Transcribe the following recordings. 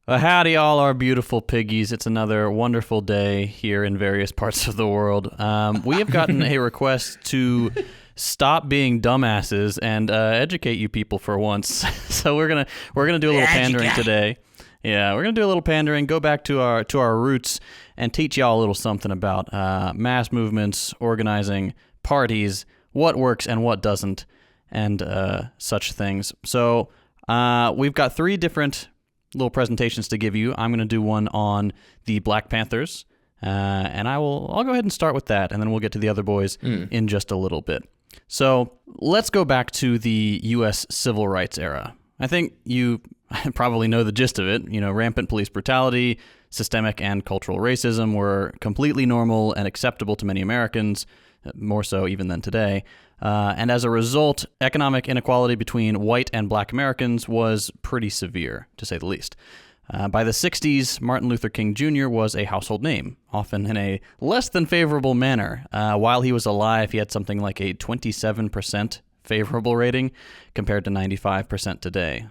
Howdy, all our beautiful piggies. It's another wonderful day here in various parts of the world. We have gotten a request to stop being dumbasses and educate you people for once. So we're gonna do a little pandering today. Yeah, we're gonna do a little pandering. Go back to our roots and teach y'all a little something about mass movements, organizing, parties, what works and what doesn't, and such things. So we've got three different little presentations to give you. I'm going to do one on the Black Panthers, and I'll go ahead and start with that, and then we'll get to the other boys in just a little bit. So let's go back to the U.S. Civil Rights era. I think you probably know the gist of it. You know, rampant police brutality, systemic and cultural racism were completely normal and acceptable to many Americans, more so even than today. And as a result, economic inequality between white and black Americans was pretty severe, to say the least. By the 60s, Martin Luther King Jr. was a household name, often in a less than favorable manner. While he was alive, he had something like a 27% favorable rating compared to 95% today.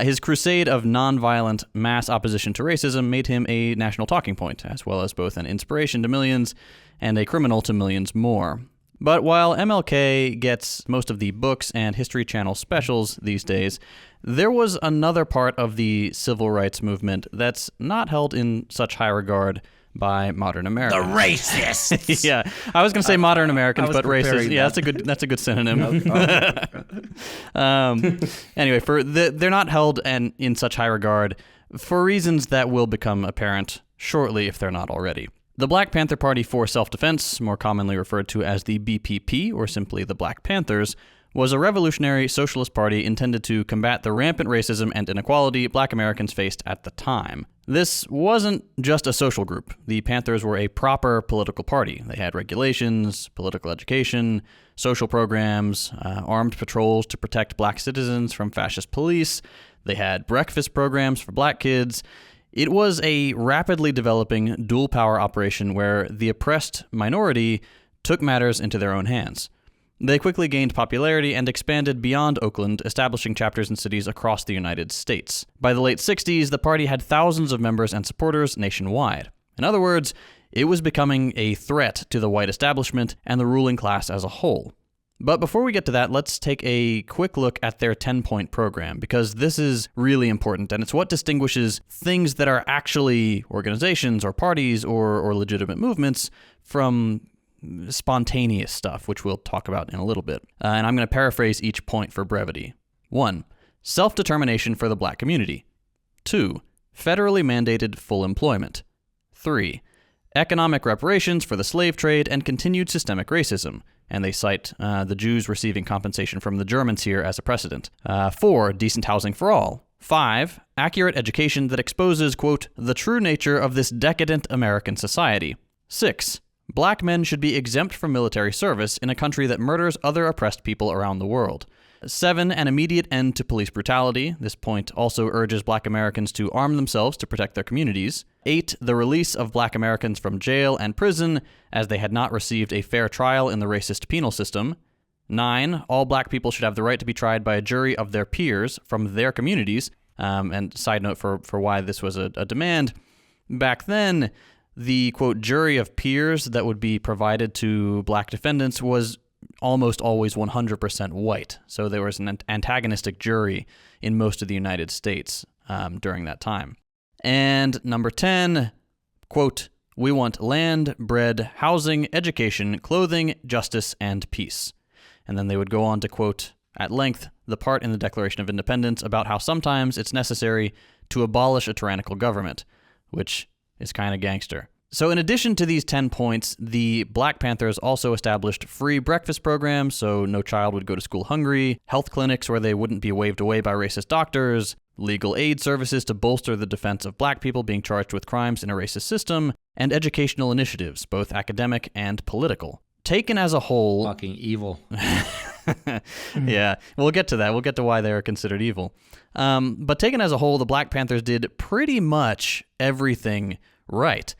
His crusade of nonviolent mass opposition to racism made him a national talking point, as well as both an inspiration to millions and a criminal to millions more. But while MLK gets most of the books and History Channel specials these days, there was another part of the civil rights movement that's not held in such high regard by modern Americans. The racists. Yeah, I was going to say modern Americans, but racist. Yeah, that's a good synonym. Anyway, they're not held in such high regard for reasons that will become apparent shortly if they're not already. The Black Panther Party for Self-Defense, more commonly referred to as the BPP or simply the Black Panthers, was a revolutionary socialist party intended to combat the rampant racism and inequality black Americans faced at the time. This wasn't just a social group. The Panthers were a proper political party. They had regulations, political education, social programs, armed patrols to protect black citizens from fascist police. They had breakfast programs for black kids. It was a rapidly developing dual power operation where the oppressed minority took matters into their own hands. They quickly gained popularity and expanded beyond Oakland, establishing chapters in cities across the United States. By the late 60s, the party had thousands of members and supporters nationwide. In other words, it was becoming a threat to the white establishment and the ruling class as a whole. But before we get to that, let's take a quick look at their 10-point program, because this is really important, and it's what distinguishes things that are actually organizations or parties or legitimate movements from spontaneous stuff, which we'll talk about in a little bit. And I'm going to paraphrase each point for brevity. 1. Self-determination for the black community. 2. Federally mandated full employment. 3. Economic reparations for the slave trade and continued systemic racism. And they cite the Jews receiving compensation from the Germans here as a precedent. 4. Decent housing for all. 5. Accurate education that exposes, quote, the true nature of this decadent American society. 6. Black men should be exempt from military service in a country that murders other oppressed people around the world. 7. An immediate end to police brutality. This point also urges black Americans to arm themselves to protect their communities. 8. The release of black Americans from jail and prison, as they had not received a fair trial in the racist penal system. 9. All black people should have the right to be tried by a jury of their peers from their communities. And side note for why this was a demand, back then, the, quote, jury of peers that would be provided to black defendants was almost always 100% white. So there was an antagonistic jury in most of the United States during that time. And number 10, quote, we want land, bread, housing, education, clothing, justice, and peace. And then they would go on to quote at length the part in the Declaration of Independence about how sometimes it's necessary to abolish a tyrannical government, which is kind of gangster. So in addition to these 10 points, the Black Panthers also established free breakfast programs so no child would go to school hungry, health clinics where they wouldn't be waved away by racist doctors, legal aid services to bolster the defense of black people being charged with crimes in a racist system, and educational initiatives, both academic and political. Taken as a whole... Fucking evil. Yeah, we'll get to that. We'll get to why they are considered evil. But taken as a whole, the Black Panthers did pretty much everything right.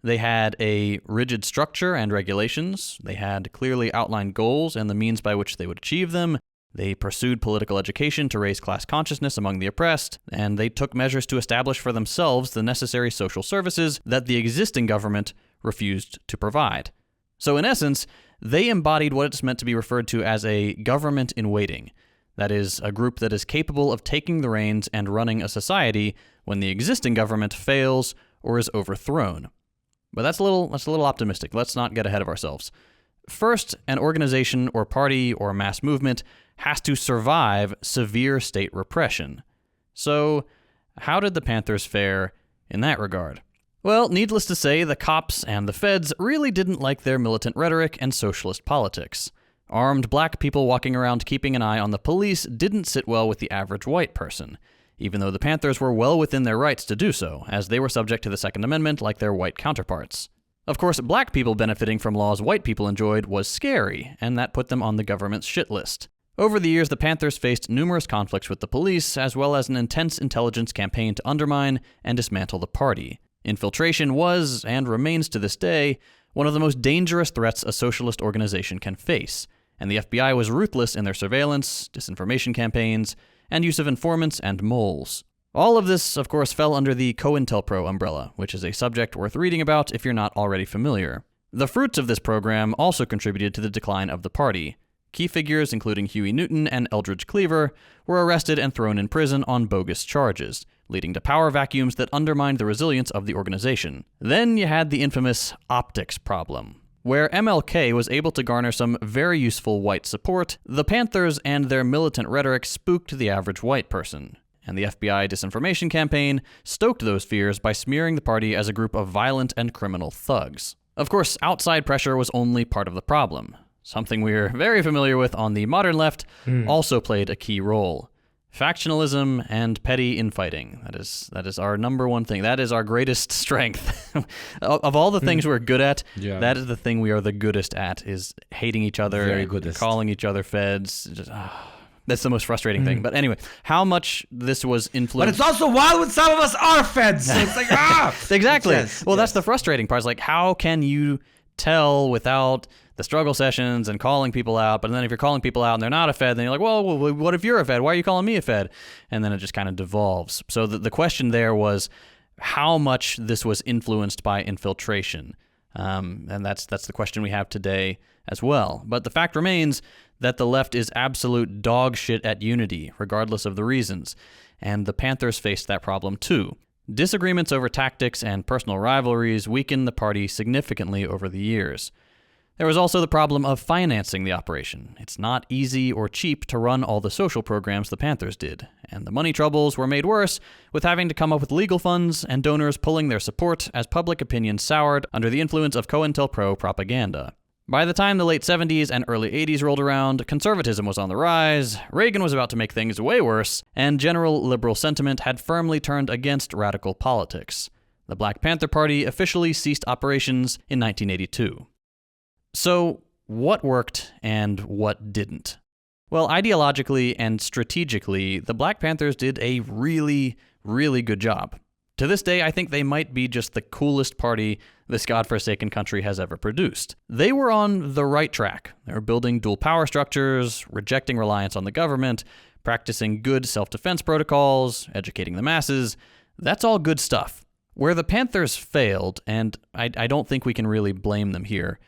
They had a rigid structure and regulations. They had clearly outlined goals and the means by which they would achieve them. They pursued political education to raise class consciousness among the oppressed, and they took measures to establish for themselves the necessary social services that the existing government refused to provide. So in essence, they embodied what it's meant to be referred to as a government in waiting. That is, a group that is capable of taking the reins and running a society when the existing government fails or is overthrown. But that's a little optimistic. Let's not get ahead of ourselves. First, an organization or party or mass movement has to survive severe state repression. So, how did the Panthers fare in that regard? Well, needless to say, the cops and the feds really didn't like their militant rhetoric and socialist politics. Armed black people walking around keeping an eye on the police didn't sit well with the average white person, even though the Panthers were well within their rights to do so, as they were subject to the Second Amendment like their white counterparts. Of course, black people benefiting from laws white people enjoyed was scary, and that put them on the government's shit list. Over the years, the Panthers faced numerous conflicts with the police, as well as an intense intelligence campaign to undermine and dismantle the party. Infiltration was, and remains to this day, one of the most dangerous threats a socialist organization can face, and the FBI was ruthless in their surveillance, disinformation campaigns, and use of informants and moles. All of this, of course, fell under the COINTELPRO umbrella, which is a subject worth reading about if you're not already familiar. The fruits of this program also contributed to the decline of the party. Key figures, including Huey Newton and Eldridge Cleaver, were arrested and thrown in prison on bogus charges, leading to power vacuums that undermined the resilience of the organization. Then you had the infamous optics problem. Where MLK was able to garner some very useful white support, the Panthers and their militant rhetoric spooked the average white person. And the FBI disinformation campaign stoked those fears by smearing the party as a group of violent and criminal thugs. Of course, outside pressure was only part of the problem. Something we're very familiar with on the modern left also played a key role. Factionalism and petty infighting. That is our number one thing. That is our greatest strength. Of all the things we're good at, that is the thing we are the goodest at, is hating each other, very goodest. Calling each other feds. Just, that's the most frustrating thing. But anyway, how much this was influenced... But it's also wild when some of us are feds. So it's like, Exactly. Yes, well, that's the frustrating part. It's like, how can you tell without the struggle sessions and calling people out? But then if you're calling people out and they're not a fed, then you're like, well, what if you're a fed? Why are you calling me a fed? And then it just kind of devolves. So the question there was how much this was influenced by infiltration. And that's the question we have today as well. But the fact remains that the left is absolute dog shit at unity, regardless of the reasons. And the Panthers faced that problem too. Disagreements over tactics and personal rivalries weakened the party significantly over the years. There was also the problem of financing the operation. It's not easy or cheap to run all the social programs the Panthers did, and the money troubles were made worse with having to come up with legal funds and donors pulling their support as public opinion soured under the influence of COINTELPRO propaganda. By the time the late 70s and early 80s rolled around, conservatism was on the rise, Reagan was about to make things way worse, and general liberal sentiment had firmly turned against radical politics. The Black Panther Party officially ceased operations in 1982. So, what worked and what didn't? Well, ideologically and strategically, the Black Panthers did a really, really good job. To this day, I think they might be just the coolest party this godforsaken country has ever produced. They were on the right track. They were building dual power structures, rejecting reliance on the government, practicing good self-defense protocols, educating the masses. That's all good stuff. Where the Panthers failed, and I don't think we can really blame them here,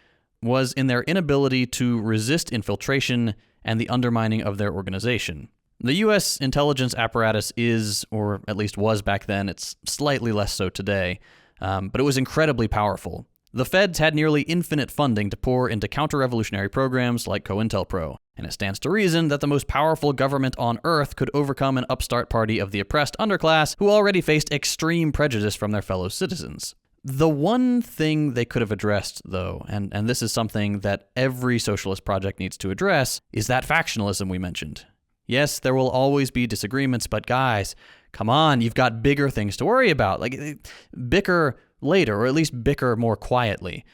was in their inability to resist infiltration and the undermining of their organization. The U.S. intelligence apparatus is, or at least was back then, it's slightly less so today, but it was incredibly powerful. The feds had nearly infinite funding to pour into counter-revolutionary programs like COINTELPRO, and it stands to reason that the most powerful government on earth could overcome an upstart party of the oppressed underclass who already faced extreme prejudice from their fellow citizens. The one thing they could have addressed, though, and this is something that every socialist project needs to address, is that factionalism we mentioned. Yes, there will always be disagreements, but guys, come on, you've got bigger things to worry about. Like, bicker later, or at least bicker more quietly.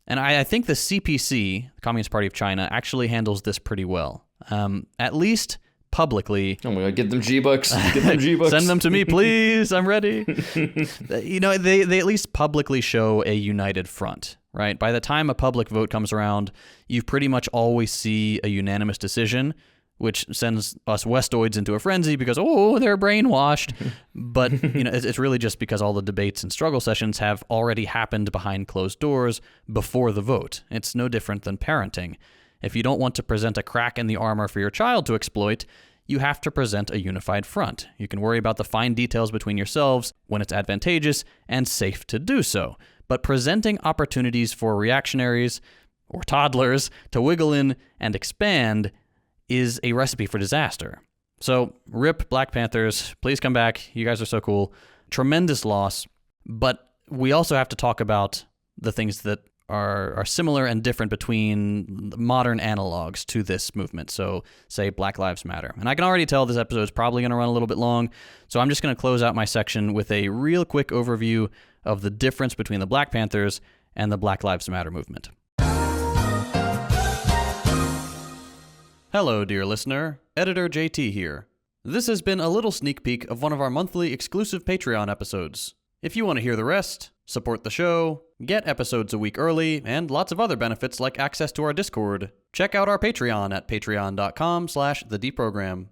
And I think the CPC, the Communist Party of China, actually handles this pretty well. At least publicly. Oh my God, get them G-Bucks. Get them G-Bucks. Send them to me, please. I'm ready. You know, they at least publicly show a united front, right? By the time a public vote comes around, you pretty much always see a unanimous decision. which sends us Westoids into a frenzy because, oh, they're brainwashed. But it's really just because all the debates and struggle sessions have already happened behind closed doors before the vote. It's no different than parenting. If you don't want to present a crack in the armor for your child to exploit, you have to present a unified front. You can worry about the fine details between yourselves when it's advantageous and safe to do so. But presenting opportunities for reactionaries or toddlers to wiggle in and expand is a recipe for disaster. So, rip Black Panthers. Please come back. You guys are so cool. Tremendous loss. But we also have to talk about the things that are similar and different between modern analogs to this movement. So, say Black Lives Matter. And I can already tell this episode is probably going to run a little bit long, so I'm just going to close out my section with a real quick overview of the difference between the Black Panthers and the Black Lives Matter movement. Hello, dear listener. Editor JT here. This has been a little sneak peek of one of our monthly exclusive Patreon episodes. If you want to hear the rest, support the show, get episodes a week early, and lots of other benefits like access to our Discord, check out our Patreon at patreon.com/thedeprogram.